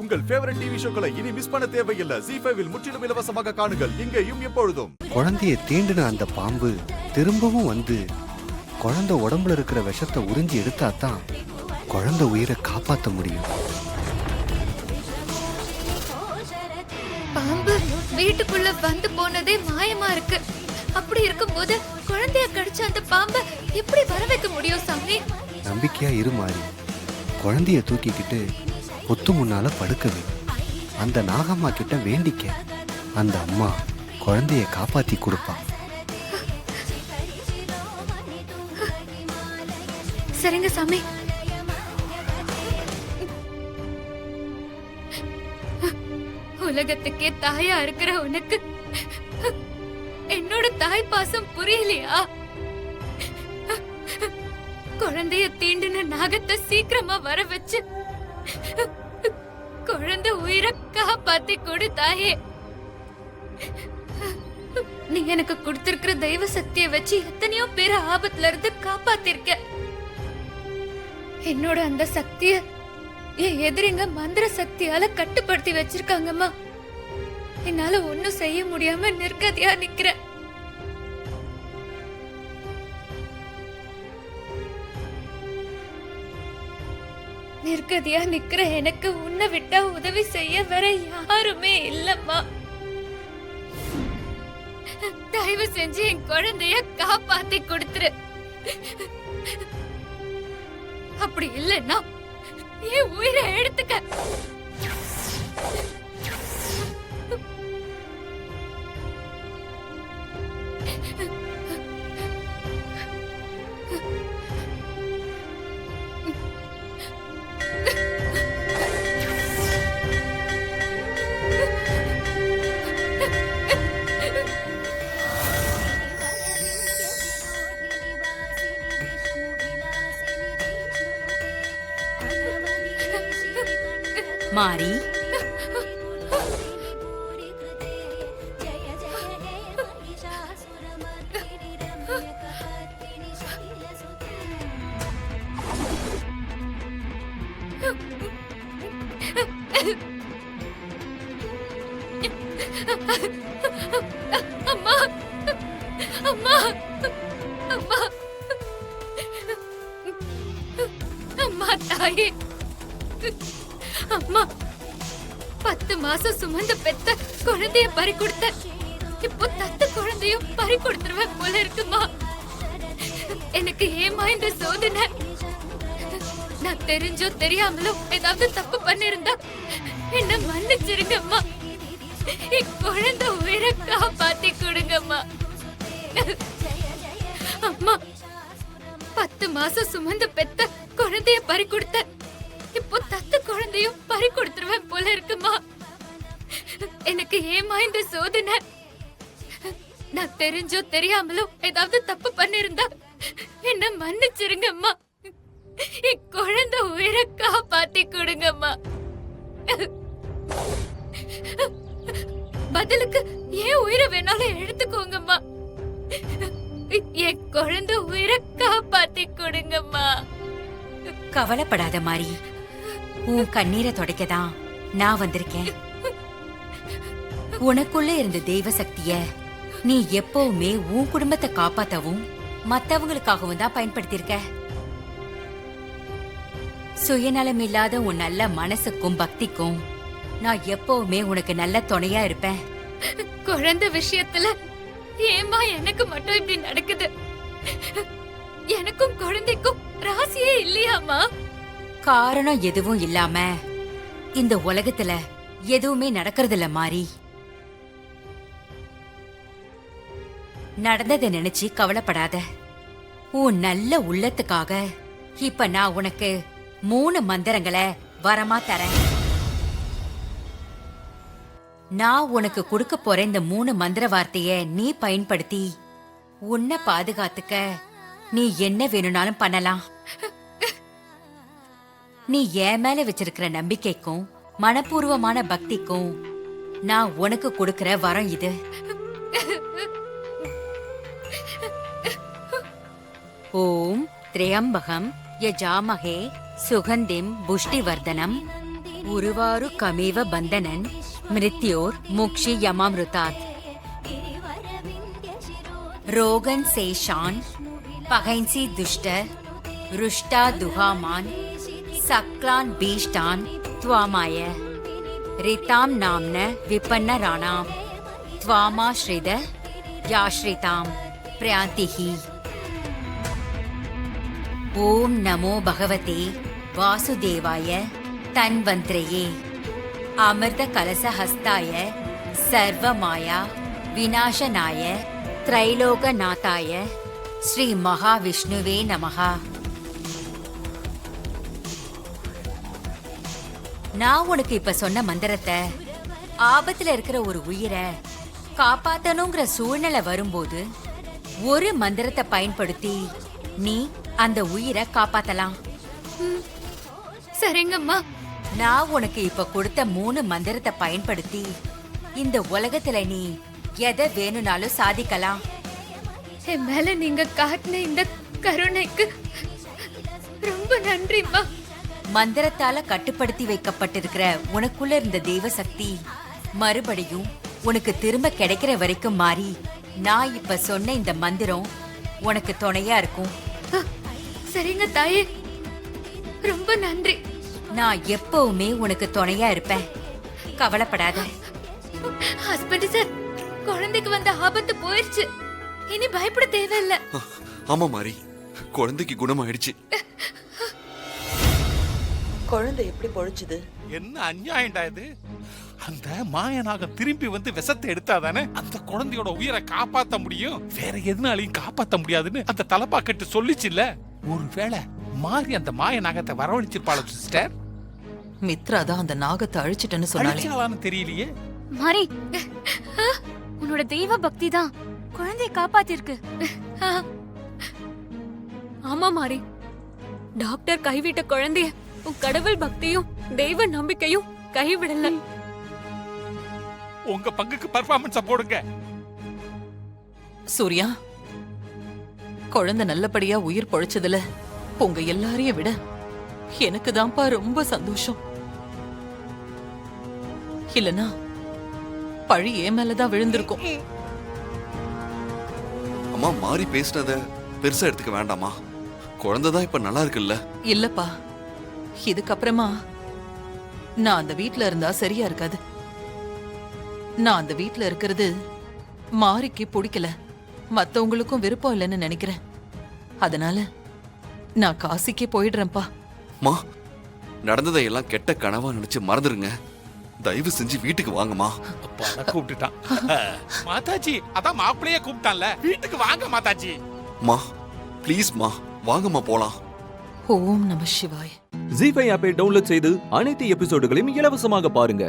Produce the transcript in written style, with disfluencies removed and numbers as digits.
உங்கள் favourite TV ஷோக்களை இனி miss பண்ண தேவையில்லை. ZEE5 இல் முற்றிலும் இலவசமாக காணுங்கள், இங்கேயும் எப்பொழுதும். குழந்தைய தீண்டின அந்த பாம்பு திரும்பவும் வந்து குழந்தை உடம்புல இருக்கிற விஷத்தை உறிஞ்சி எடுத்தாதான் குழந்தை உயிரை காப்பாற்ற முடியும். பாம்பு வீட்டுக்குள்ள வந்து போனதே மாயமா இருக்கு. அப்படி இருக்கும்போது குழந்தைய கடிச்ச அந்த பாம்பை எப்படி வர வைக்க முடியும் சாமி? நம்பிக்கையா இரு மாறி. குழந்தைய தூக்கிக்கிட்டு புத்து முன்னால படுக்கவே அந்த நாகம்மா கிட்ட வேண்டிக்க. அந்த அம்மா குழந்தைய காப்பாத்தி கொடுப்பா. சரிங்க சாமி. உலகத்துக்கே தாயா இருக்கிற உனக்கு என்னோட தாய் பாசம் புரியலையா? குழந்தைய தீண்டின நாகத்தை சீக்கிரமா வர வச்சு குழந்தை உயிரை காப்பாத்தி கொடு தாயே. நீ எனக்கு கொடுத்திருக்கிற தெய்வ சக்தியை வச்சு எத்தனையோ பேர் ஆபத்துல இருந்து காப்பாத்திருக்க. என்னோட அந்த சக்திய என் எதிரிங்க மந்திர சக்தியால கட்டுப்படுத்தி வச்சிருக்காங்கம்மா. என்னால ஒண்ணும் செய்ய முடியாம நிர்கதியா நிக்கிறேன். நிர்கதியா நிக்கிற எனக்கு உன்னை விட்டா உதவி செய்ய வேற யாருமே இல்லம்மா. தயவு செஞ்சு என் குழந்தைய காப்பாத்தி கொடுத்துரு. அப்படி இல்லைன்னா என் உயிரை எடுத்துக்க. மாரி, அம்மா அம்மா அம்மா அம்மா தாயே. அம்மா 10 மாசம் சுமந்து பெத்த குழந்தைய பறி கொடுத்த. இப்போ தத்த குழந்தையும் பறி கொடுத்துருவேன் போல இருக்குமா? எனக்கு ஏமா இந்த சோதனை? நான் தெரிஞ்சோ தெரியாமலோ ஏதாவது தப்பு பண்ணிருந்தா என்ன மன்னிச்சிருங்கம்மா. என் குழந்தை உயிரை காப்பாத்தி கொடுங்கம்மா. அம்மா 10 மாசம் சுமந்து பெத்த குழந்தைய பறி கொடுத்த. இப்போ தத்த குழந்தையும் பறி கொடுத்துருவேன் போல இருக்குமா? எனக்கு ஏமா இந்த சோதனை? நான் தெரிஞ்சோ தெரியாமலோ ஏதாவது தப்பு பண்ணிருந்தா என்ன மன்னிச்சிருங்கம்மா. என் குழந்தை உயிரை காப்பாத்தி கொடுங்கம்மா. பதிலுக்கு ஏன் உயிரை வேணாலும் எடுத்துக்கோங்கம்மா. என் குழந்தை உயிரை காப்பாத்தி கொடுங்கம்மா. கவலைப்படாத மாரி. உன் கண்ணீரை துடைக்கதான் நான் வந்திருக்கேன். உனக்குள்ள இருந்த தெய்வ சக்திய நீ எப்பவுமே உன் குடும்பத்தை காப்பாத்தவும் மத்தவங்களுக்காகவும் தான் பயன்படுத்தியிருக்க. சுயநலம் இல்லாத உன் நல்ல மனசுக்கும் பக்திக்கும் நான் எப்பவுமே உனக்கு நல்ல துணையா இருப்பேன். குழந்தை விஷயத்துல ஏமா எனக்கு மட்டும் இப்படி நடக்குது? எனக்கும் குழந்தைக்கும் ராசியே இல்லையாமா? காரணம் எதுவும் இல்லாம இந்த உலகத்துல எதுவுமே நடக்கறதில்ல மாறி. நடந்ததை நினைச்சு கவலைப்படாத. உன் நல்ல உள்ளத்துக்காக இப்ப நான் உனக்கு 3 மந்திரங்களை வரமா தரேன். நான் உனக்கு கொடுக்க போற இந்த 3 மந்திர வார்த்தைய நீ பயன்படுத்தி உன்னை பாதுகாத்துக்க நீ என்ன வேணும்னாலும் பண்ணலாம். நீ என் மேல வச்சிருக்கிற நம்பிக்கைக்கும் மனப்பூர்வமான பக்திக்கும் நான் உனக்கு கொடுக்கிற வரம் இது. ஓம் திரியம்பகம் யஜாமஹே சுகந்திம் புஷ்டிவர்தனம் உருவாரு கமேவ பந்தனன் மிருத்யோர் முக்ஷி யமாமிருதாத் ரோகன் சேஷான் பகைன்சி துஷ்ட ருஷ்டா துஹாமான் சக்லான் பீஷ்டான் துவாமாய ரிதாம் நாம்ன விபன்ன ராணாம் துவாமாஸ்ரித யாஸ்ரிதாம் பிரயாந்திஹி. ஓம் நமோ பகவதே வாசுதேவாய தன்வந்திரயே அமிர்த கலசஹஸ்தாய சர்வமாயா விநாசனாய திரைலோகநாதாய ஸ்ரீ மகாவிஷ்ணுவே நமஹ. நான் உனக்கு இப்ப சொன்ன மந்திரத்தை ஆபத்துல இருக்கிற ஒரு உயிரை காப்பாத்தணுங்கிற சூழ்நிலை வரும்போது ஒரு மந்திரத்தை பயன்படுத்தி நீ அந்த உயிரை காப்பாத்தலாம். சரிங்கம்மா. நான் உனக்கு இப்ப கொடுத்த 3 மந்திரத்தை பயன்படுத்தி இந்த உலகத்துல நீ எதை வேணும்னாலும் சாதிக்கலாம். என் மேல நீங்க காட்டின இந்த கருணைக்கு ரொம்ப நன்றிம்மா. மந்திரத்தால கட்டுப்படுத்தி வைக்கப்பட்டிருக்கிற உனக்குள்ள இருந்த தெய்வ சக்தி மறுபடியும் உனக்கு திரும்ப கிடைக்கிற வரைக்கும் மாறி நான் இப்ப சொன்ன இந்த மந்திரம் உனக்கு துணையா இருக்கும். சரிங்க தாயே, ரொம்ப நன்றி. நான் எப்பவுமே உனக்கு துணையா இருப்பேன், கவலைப்படாத. ஹஸ்பண்ட் சார், குழந்தைக்கு வந்த ஆபத்து போயிருச்சு, இனி பயப்பட தேவையில்ல. ஆமா மாறி, குழந்தைக்கு குணமாயிடுச்சு. குழந்தை எப்படி பொழைச்சுது? என்ன அநியாயம்டா இது. அந்த மாயனாக திரும்பி வந்து விஷத்தை எடுத்தாதானே அந்த குழந்தையோட உயிரை காப்பாத்த முடியும். வேற எதுனாலையும் காப்பாத்த முடியாதுன்னு அந்த தலப்பாக்கட்டு சொல்லிச்சுல்ல. ஒருவேளை மாறி அந்த மாய நாகத்தை வரவழைச்சிருப்பாள சிஸ்டர். மித்ரா தான் அந்த நாகத்தை அழிச்சிட்டேன்னு சொன்னாலே. அழிச்சாலான்னு தெரியலையே. மாரி, உன்னோட தெய்வ பக்தி தான் குழந்தையை காப்பாத்திருக்கு. ஆமா மாறி, டாக்டர் கைவிட்ட குழந்தைய உன் கடவுள் பக்தியும் தெய்வ நம்பிக்கையும் கைவிடல. உங்க பங்குக்கு பர்ஃபார்மன்ஸ போடுங்க. சூர்யா, குழந்தை நல்லபடியா உயிர் பொழைச்சதுல உங்க எல்லாரையும் விட எனக்கு தான்ப்பா ரொம்ப சந்தோஷம். இல்லனா பழி என் மேலதான் விழுந்திருக்கும். அம்மா மாறி பேசினத பெருசா எடுத்துக்க வேண்டாமா? குழந்தைதான் இப்ப நல்லா இருக்குல்ல? இல்லப்பா, இதுக்கப்புறமா நான் அந்த வீட்ல இருந்தா சரியா இருக்காது. நான் அந்த வீட்ல இருக்கிறது மாரிக்கு பிடிக்கல, மத்தவங்களுக்கும் விருப்பம் இல்லைன்னு நினைக்கிறேன். அதனால நான் காசிக்கே போயிடுறேன்ப்பா. மா, நடந்ததை எல்லாம் கெட்ட கனவா நினைச்சு மறந்துருங்க. தயவு செஞ்சு வீட்டுக்கு வாங்கம்மா. அப்பா கூப்பிட்டுட்டான். மாதாஜி, அதான் மாப்பிள்ளையே கூப்பிட்டான்ல, வீட்டுக்கு வாங்க மாதாஜி. மா ப்ளீஸ் மா, வாங்கம்மா போலாம். ஓம் நம சிவாய. ஜீ5 ஆப்பை டவுன்லோட் செய்து அனைத்து எபிசோடுகளையும் இலவசமாக பாருங்க.